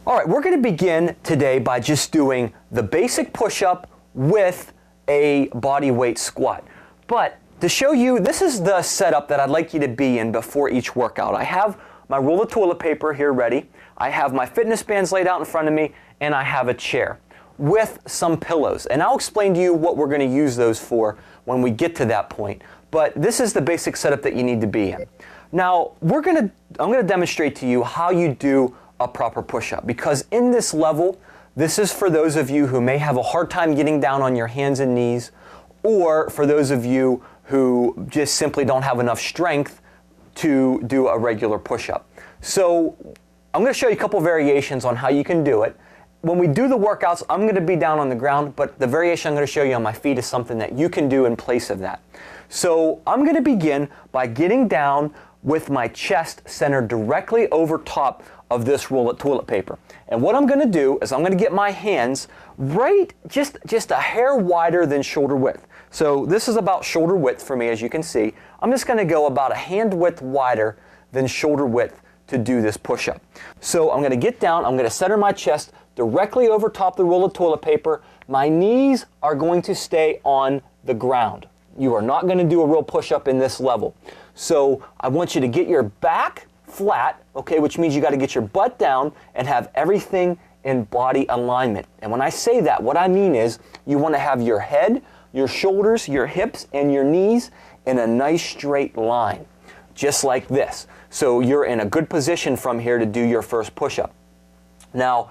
All right, we're going to begin today by just doing the basic push-up with a body weight squat. But to show you, this is the setup that I'd like you to be in before each workout. I have my roll of toilet paper here ready. I have my fitness bands laid out in front of me, and I have a chair with some pillows. And I'll explain to you what we're going to use those for when we get to that point. But this is the basic setup that you need to be in. Now, I'm going to demonstrate to you how you do a proper push-up, because in this level, this is for those of you who may have a hard time getting down on your hands and knees, or for those of you who just simply don't have enough strength to do a regular push-up. So I'm going to show you a couple variations on how you can do it. When we do the workouts, I'm going to be down on the ground, but the variation I'm going to show you on my feet is something that you can do in place of that. So I'm going to begin by getting down with my chest centered directly over top of this roll of toilet paper. And what I'm going to do is I'm going to get my hands right just a hair wider than shoulder width. So this is about shoulder width for me, as you can see. I'm just going to go about a hand width wider than shoulder width to do this push-up. So I'm going to get down, I'm going to center my chest directly over top the roll of toilet paper. My knees are going to stay on the ground. You are not going to do a real push-up in this level. So I want you to get your back flat, okay, which means you got to get your butt down and have everything in body alignment. And when I say that, what I mean is you want to have your head, your shoulders, your hips, and your knees in a nice straight line, just like this. So you're in a good position from here to do your first push-up. Now,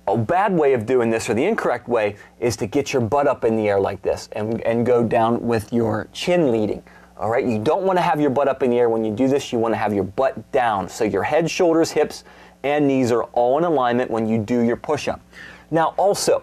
a bad way of doing this, or the incorrect way, is to get your butt up in the air like this and go down with your chin leading. All right, you don't want to have your butt up in the air when you do this. You want to have your butt down. So your head, shoulders, hips, and knees are all in alignment when you do your push-up. Now also,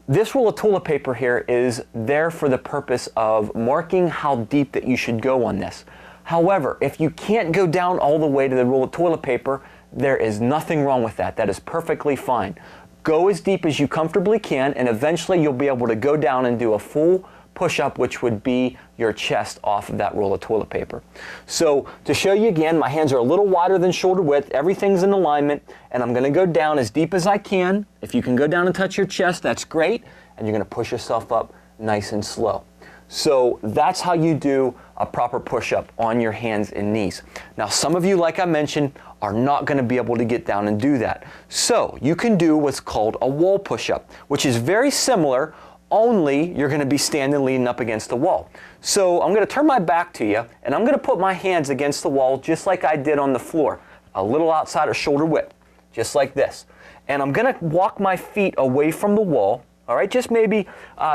this roll of toilet paper here is there for the purpose of marking how deep that you should go on this. However, if you can't go down all the way to the roll of toilet paper, there is nothing wrong with that. That is perfectly fine. Go as deep as you comfortably can, and eventually you'll be able to go down and do a full push-up, which would be your chest off of that roll of toilet paper. So to show you again, my hands are a little wider than shoulder width, everything's in alignment, and I'm going to go down as deep as I can. If you can go down and touch your chest, that's great, and you're going to push yourself up nice and slow. So that's how you do a proper push-up on your hands and knees. Now some of you, like I mentioned, are not going to be able to get down and do that. So you can do what's called a wall push-up, which is very similar, only you're going to be standing leaning up against the wall. So I'm going to turn my back to you, and I'm going to put my hands against the wall just like I did on the floor, a little outside of shoulder width, just like this. And I'm going to walk my feet away from the wall, all right, just maybe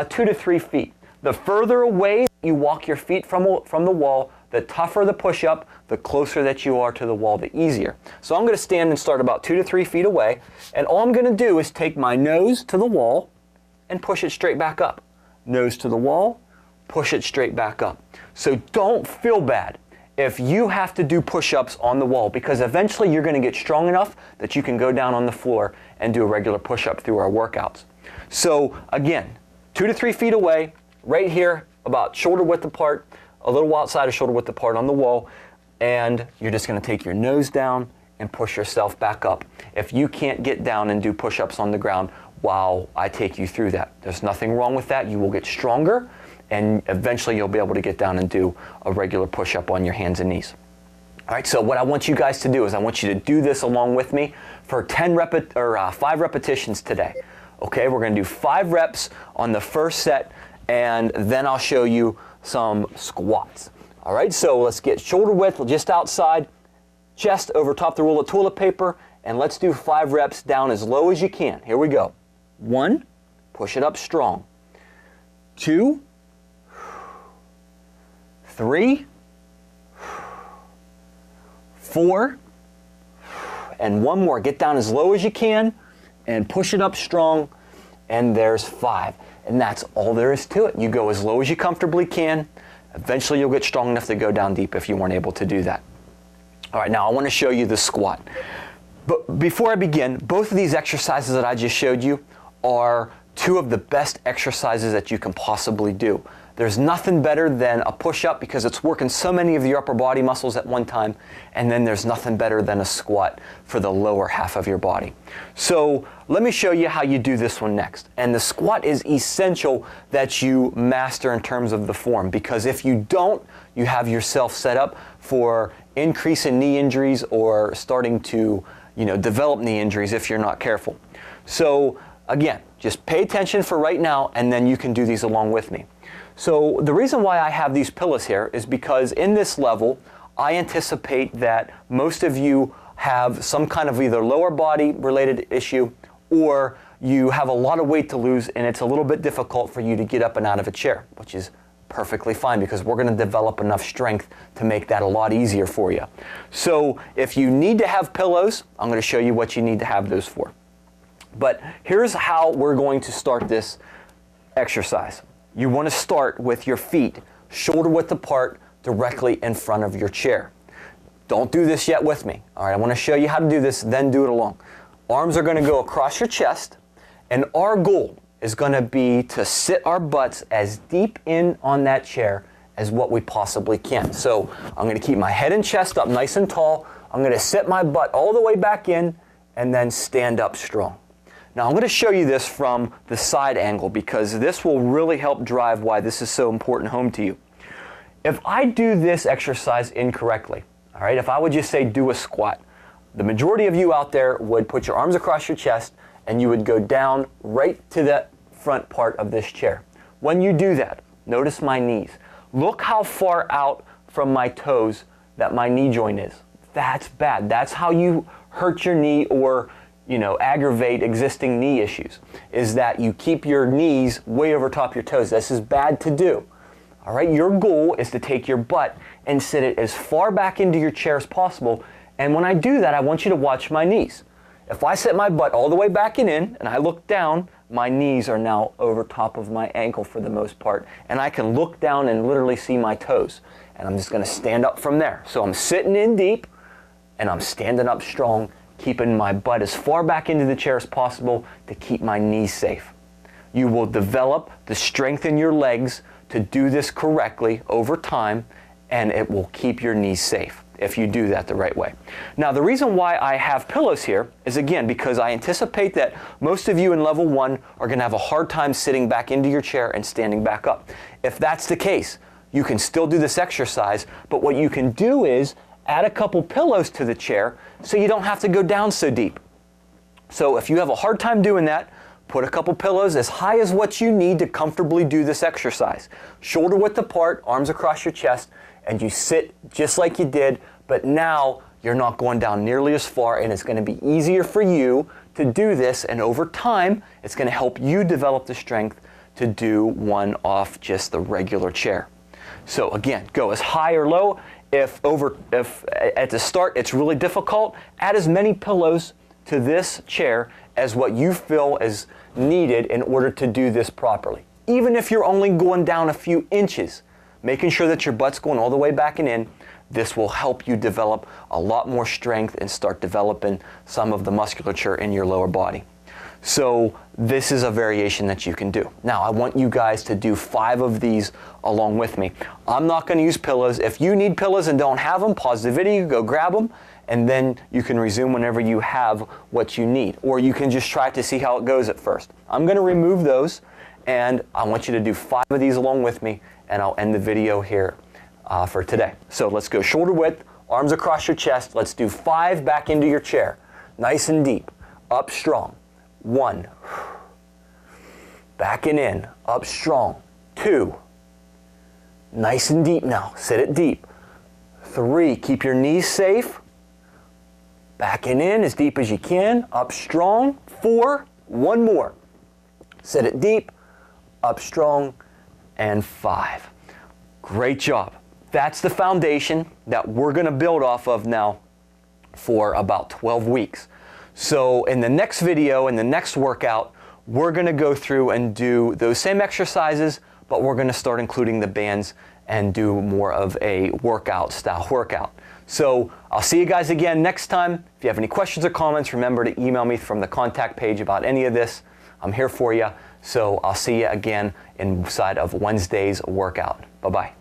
2 to 3 feet. The further away you walk your feet from the wall, the tougher the push-up, the closer that you are to the wall, the easier. So I'm going to stand and start about 2 to 3 feet away, and all I'm going to do is take my nose to the wall and push it straight back up. Nose to the wall, push it straight back up. So don't feel bad if you have to do push-ups on the wall, because eventually you're going to get strong enough that you can go down on the floor and do a regular push-up through our workouts. So again, 2 to 3 feet away, right here, about shoulder width apart, a little outside of shoulder width apart on the wall, and you're just going to take your nose down and push yourself back up. If you can't get down and do push-ups on the ground while I take you through that, there's nothing wrong with that. You will get stronger, and eventually you'll be able to get down and do a regular push-up on your hands and knees. All right, so what I want you guys to do is I want you to do this along with me for 5 repetitions today. Okay, we're going to do 5 reps on the first set, and then I'll show you some squats. All right, so let's get shoulder width just outside, chest over top the roll of toilet paper, and let's do 5 reps down as low as you can. Here we go. 1, push it up strong. 2, 3, 4, and 1 more. Get down as low as you can and push it up strong, and there's 5. And that's all there is to it. You go as low as you comfortably can. Eventually you'll get strong enough to go down deep if you weren't able to do that. All right, now I want to show you the squat. But before I begin, both of these exercises that I just showed you are 2 of the best exercises that you can possibly do. There's nothing better than a push-up because it's working so many of your upper body muscles at one time, and then there's nothing better than a squat for the lower half of your body. So let me show you how you do this one next. And the squat is essential that you master in terms of the form, because if you don't, you have yourself set up for increase in knee injuries or starting to develop knee injuries if you're not careful. So again, just pay attention for right now, and then you can do these along with me. So the reason why I have these pillows here is because in this level, I anticipate that most of you have some kind of either lower body related issue, or you have a lot of weight to lose and it's a little bit difficult for you to get up and out of a chair, which is perfectly fine because we're going to develop enough strength to make that a lot easier for you. So if you need to have pillows, I'm going to show you what you need to have those for. But here's how we're going to start this exercise. You want to start with your feet shoulder width apart directly in front of your chair. Don't do this yet with me. All right, I want to show you how to do this, then do it along. Arms are going to go across your chest, and our goal is going to be to sit our butts as deep in on that chair as what we possibly can. So I'm going to keep my head and chest up nice and tall. I'm going to sit my butt all the way back in and then stand up strong. Now I'm going to show you this from the side angle because this will really help drive why this is so important home to you. If I do this exercise incorrectly, all right, if I would just say do a squat, the majority of you out there would put your arms across your chest and you would go down right to the front part of this chair. When you do that, notice my knees. Look how far out from my toes that my knee joint is. That's bad. That's how you hurt your knee or aggravate existing knee issues, is that you keep your knees way over top your toes. This is bad to do. All right, your goal is to take your butt and sit it as far back into your chair as possible. And when I do that, I want you to watch my knees. If I set my butt all the way back and in, and I look down, my knees are now over top of my ankle for the most part. And I can look down and literally see my toes. And I'm just going to stand up from there. So I'm sitting in deep, and I'm standing up strong, keeping my butt as far back into the chair as possible to keep my knees safe. You will develop the strength in your legs to do this correctly over time, and it will keep your knees safe if you do that the right way. Now, the reason why I have pillows here is, again, because I anticipate that most of you in level 1 are going to have a hard time sitting back into your chair and standing back up. If that's the case, you can still do this exercise, but what you can do is add a couple pillows to the chair so you don't have to go down so deep. So if you have a hard time doing that, put a couple pillows as high as what you need to comfortably do this exercise. Shoulder width apart, arms across your chest, and you sit just like you did, but now you're not going down nearly as far, and it's going to be easier for you to do this, and over time, it's going to help you develop the strength to do one off just the regular chair. So again, go as high or low. If at the start it's really difficult, add as many pillows to this chair as what you feel is needed in order to do this properly. Even if you're only going down a few inches, making sure that your butt's going all the way back and in, this will help you develop a lot more strength and start developing some of the musculature in your lower body. So this is a variation that you can do. Now, I want you guys to do 5 of these along with me. I'm not going to use pillows. If you need pillows and don't have them, pause the video, go grab them, and then you can resume whenever you have what you need. Or you can just try to see how it goes at first. I'm going to remove those, and I want you to do 5 of these along with me, and I'll end the video here for today. So let's go shoulder width, arms across your chest. Let's do 5 back into your chair. Nice and deep. Up strong. 1. Back and in. Up strong. 2. Nice and deep now. Sit it deep. 3. Keep your knees safe. Back and in as deep as you can. Up strong. 4. 1 more. Sit it deep. Up strong. And 5. Great job. That's the foundation that we're going to build off of now for about 12 weeks. So in the next video, in the next workout, we're going to go through and do those same exercises, but we're going to start including the bands and do more of a workout style workout. So I'll see you guys again next time. If you have any questions or comments, remember to email me from the contact page about any of this. I'm here for you. So I'll see you again inside of Wednesday's workout. Bye-bye.